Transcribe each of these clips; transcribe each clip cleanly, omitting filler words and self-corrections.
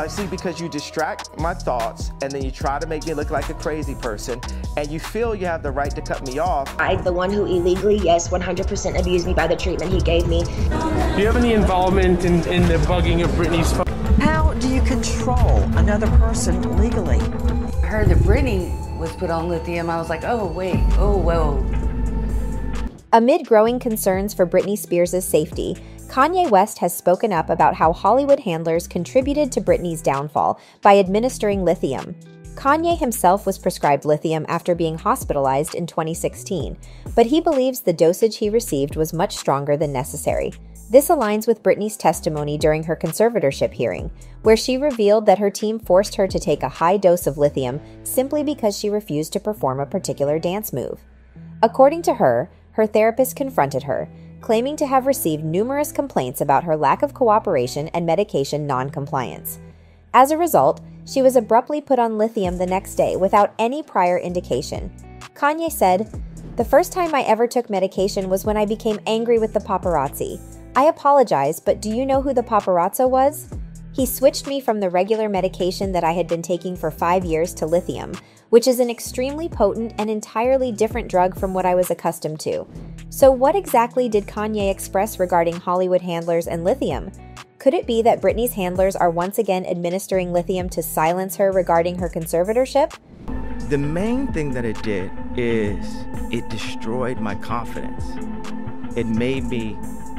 See, because you distract my thoughts and then you try to make me look like a crazy person and you feel you have the right to cut me off. I'm the one who illegally, yes, 100% abused me by the treatment he gave me. Do you have any involvement in the bugging of Britney's phone? How do you control another person legally? I heard that Britney was put on lithium. I was like, oh, wait, oh, whoa. Amid growing concerns for Britney Spears' safety, Kanye West has spoken up about how Hollywood handlers contributed to Britney's downfall by administering lithium. Kanye himself was prescribed lithium after being hospitalized in 2016, but he believes the dosage he received was much stronger than necessary. This aligns with Britney's testimony during her conservatorship hearing, where she revealed that her team forced her to take a high dose of lithium simply because she refused to perform a particular dance move. According to her, her therapist confronted her, claiming to have received numerous complaints about her lack of cooperation and medication non-compliance. As a result, she was abruptly put on lithium the next day without any prior indication. Kanye said, "The first time I ever took medication was when I became angry with the paparazzi. I apologize, but do you know who the paparazzo was? He switched me from the regular medication that I had been taking for 5 years to lithium, which is an extremely potent and entirely different drug from what I was accustomed to." So what exactly did Kanye express regarding Hollywood handlers and lithium? Could it be that Britney's handlers are once again administering lithium to silence her regarding her conservatorship? The main thing that it did is it destroyed my confidence. It made me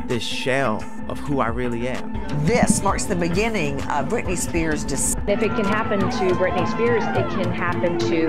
this shell of who I really am. This marks the beginning of Britney Spears' If it can happen to Britney Spears, it can happen to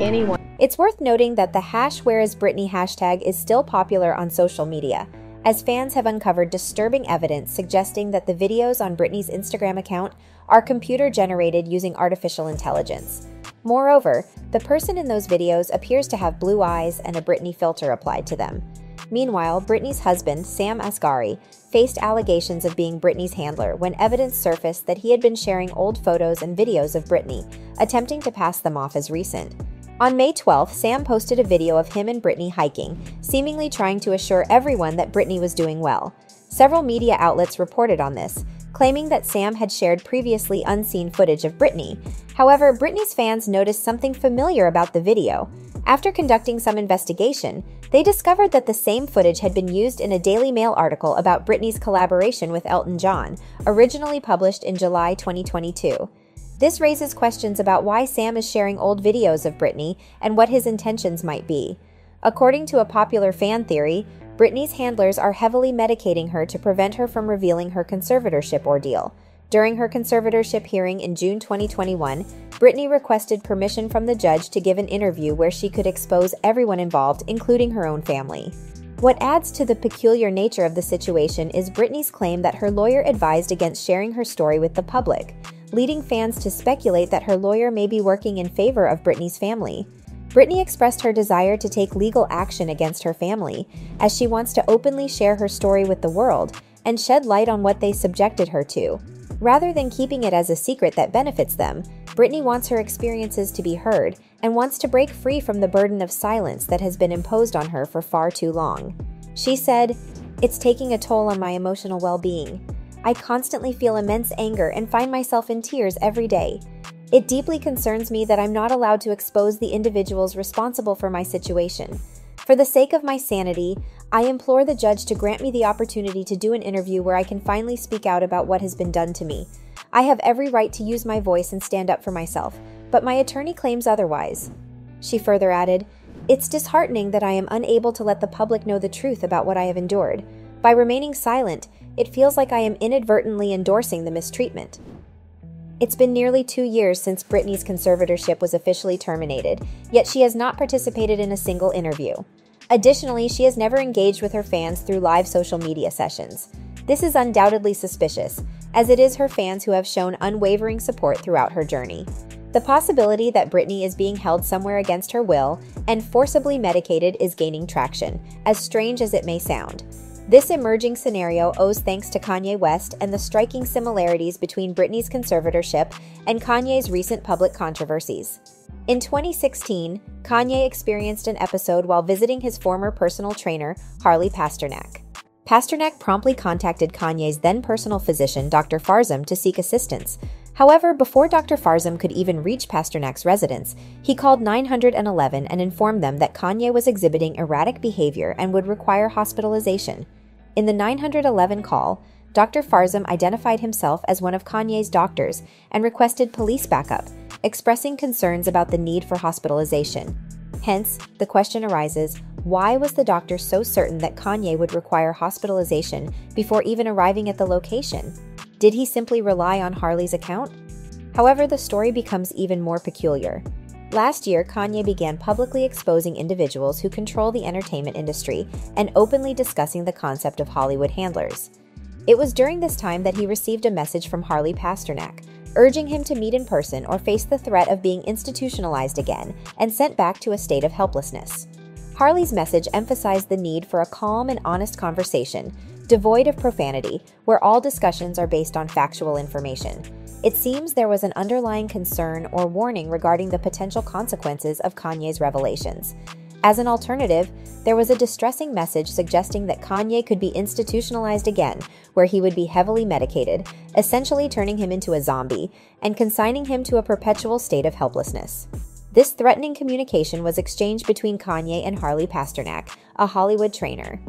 anyone. It's worth noting that the #WhereIsBritney hashtag is still popular on social media, as fans have uncovered disturbing evidence suggesting that the videos on Britney's Instagram account are computer-generated using artificial intelligence. Moreover, the person in those videos appears to have blue eyes and a Britney filter applied to them. Meanwhile, Britney's husband, Sam Asghari, faced allegations of being Britney's handler when evidence surfaced that he had been sharing old photos and videos of Britney, attempting to pass them off as recent. On May 12th, Sam posted a video of him and Britney hiking, seemingly trying to assure everyone that Britney was doing well. Several media outlets reported on this, claiming that Sam had shared previously unseen footage of Britney. However, Britney's fans noticed something familiar about the video. After conducting some investigation, they discovered that the same footage had been used in a Daily Mail article about Britney's collaboration with Elton John, originally published in July 2022. This raises questions about why Sam is sharing old videos of Britney and what his intentions might be. According to a popular fan theory, Britney's handlers are heavily medicating her to prevent her from revealing her conservatorship ordeal. During her conservatorship hearing in June 2021, Britney requested permission from the judge to give an interview where she could expose everyone involved, including her own family. What adds to the peculiar nature of the situation is Britney's claim that her lawyer advised against sharing her story with the public, leading fans to speculate that her lawyer may be working in favor of Britney's family. Britney expressed her desire to take legal action against her family, as she wants to openly share her story with the world and shed light on what they subjected her to. Rather than keeping it as a secret that benefits them, Britney wants her experiences to be heard and wants to break free from the burden of silence that has been imposed on her for far too long. She said, "It's taking a toll on my emotional well-being. I constantly feel immense anger and find myself in tears every day. It deeply concerns me that I'm not allowed to expose the individuals responsible for my situation. For the sake of my sanity, I implore the judge to grant me the opportunity to do an interview where I can finally speak out about what has been done to me. I have every right to use my voice and stand up for myself, but my attorney claims otherwise." She further added, "It's disheartening that I am unable to let the public know the truth about what I have endured. By remaining silent, it feels like I am inadvertently endorsing the mistreatment." It's been nearly 2 years since Britney's conservatorship was officially terminated, yet she has not participated in a single interview. Additionally, she has never engaged with her fans through live social media sessions. This is undoubtedly suspicious, as it is her fans who have shown unwavering support throughout her journey. The possibility that Britney is being held somewhere against her will and forcibly medicated is gaining traction, as strange as it may sound. This emerging scenario owes thanks to Kanye West and the striking similarities between Britney's conservatorship and Kanye's recent public controversies. In 2016, Kanye experienced an episode while visiting his former personal trainer, Harley Pasternak. Pasternak promptly contacted Kanye's then personal physician, Dr. Farzam, to seek assistance. However, before Dr. Farzam could even reach Pasternak's residence, he called 911 and informed them that Kanye was exhibiting erratic behavior and would require hospitalization. In the 911 call, Dr. Farzam identified himself as one of Kanye's doctors and requested police backup, expressing concerns about the need for hospitalization. Hence, the question arises, why was the doctor so certain that Kanye would require hospitalization before even arriving at the location? Did he simply rely on Harley's account? However, the story becomes even more peculiar. Last year, Kanye began publicly exposing individuals who control the entertainment industry and openly discussing the concept of Hollywood handlers. It was during this time that he received a message from Harley Pasternak, urging him to meet in person or face the threat of being institutionalized again and sent back to a state of helplessness. Harley's message emphasized the need for a calm and honest conversation, devoid of profanity, where all discussions are based on factual information. It seems there was an underlying concern or warning regarding the potential consequences of Kanye's revelations. As an alternative, there was a distressing message suggesting that Kanye could be institutionalized again, where he would be heavily medicated, essentially turning him into a zombie, and consigning him to a perpetual state of helplessness. This threatening communication was exchanged between Kanye and Harley Pasternak, a Hollywood trainer.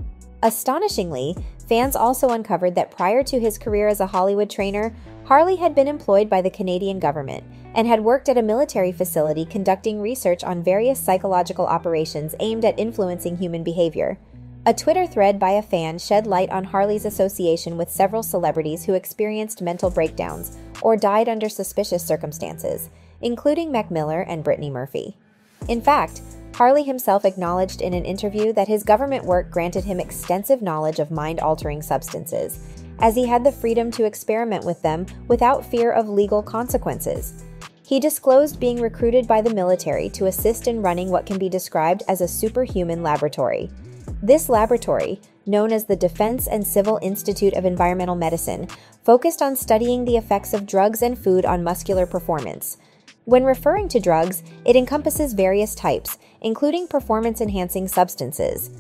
Astonishingly, fans also uncovered that prior to his career as a Hollywood trainer, Harley had been employed by the Canadian government and had worked at a military facility conducting research on various psychological operations aimed at influencing human behavior. A Twitter thread by a fan shed light on Harley's association with several celebrities who experienced mental breakdowns or died under suspicious circumstances, including Mac Miller and Brittany Murphy. In fact, Harley himself acknowledged in an interview that his government work granted him extensive knowledge of mind-altering substances, as he had the freedom to experiment with them without fear of legal consequences. He disclosed being recruited by the military to assist in running what can be described as a superhuman laboratory. This laboratory, known as the Defense and Civil Institute of Environmental Medicine, focused on studying the effects of drugs and food on muscular performance. When referring to drugs, it encompasses various types, including performance-enhancing substances.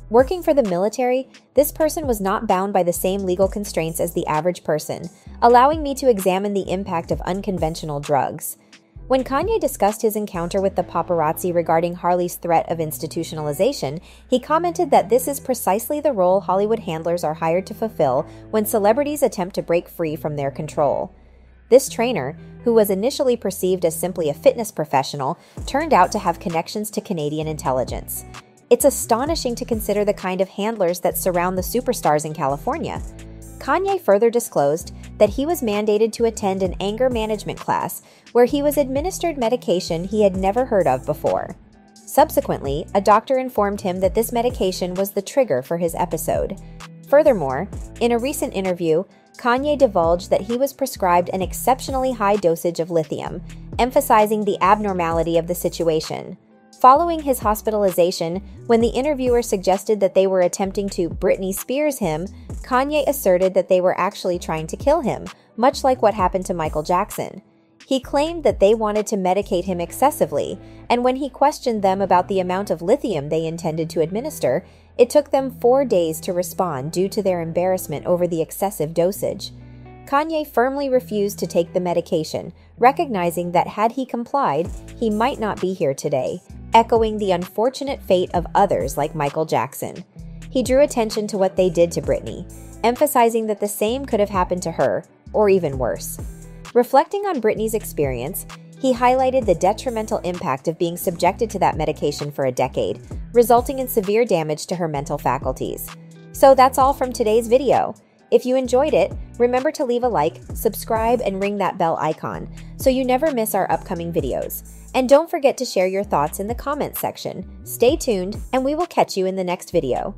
Working for the military, this person was not bound by the same legal constraints as the average person, allowing me to examine the impact of unconventional drugs. When Kanye discussed his encounter with the paparazzi regarding Harley's threat of institutionalization, he commented that this is precisely the role Hollywood handlers are hired to fulfill when celebrities attempt to break free from their control. This trainer, who was initially perceived as simply a fitness professional, turned out to have connections to Canadian intelligence. It's astonishing to consider the kind of handlers that surround the superstars in California. Kanye further disclosed that he was mandated to attend an anger management class where he was administered medication he had never heard of before. Subsequently, a doctor informed him that this medication was the trigger for his episode. Furthermore, in a recent interview, Kanye divulged that he was prescribed an exceptionally high dosage of lithium, emphasizing the abnormality of the situation. Following his hospitalization, when the interviewer suggested that they were attempting to Britney Spears him, Kanye asserted that they were actually trying to kill him, much like what happened to Michael Jackson. He claimed that they wanted to medicate him excessively, and when he questioned them about the amount of lithium they intended to administer, it took them 4 days to respond due to their embarrassment over the excessive dosage. Kanye firmly refused to take the medication, recognizing that had he complied, he might not be here today, echoing the unfortunate fate of others like Michael Jackson. He drew attention to what they did to Britney, emphasizing that the same could have happened to her, or even worse. Reflecting on Britney's experience, he highlighted the detrimental impact of being subjected to that medication for a decade, resulting in severe damage to her mental faculties. So that's all from today's video. If you enjoyed it, remember to leave a like, subscribe, and ring that bell icon so you never miss our upcoming videos. And don't forget to share your thoughts in the comments section. Stay tuned, and we will catch you in the next video.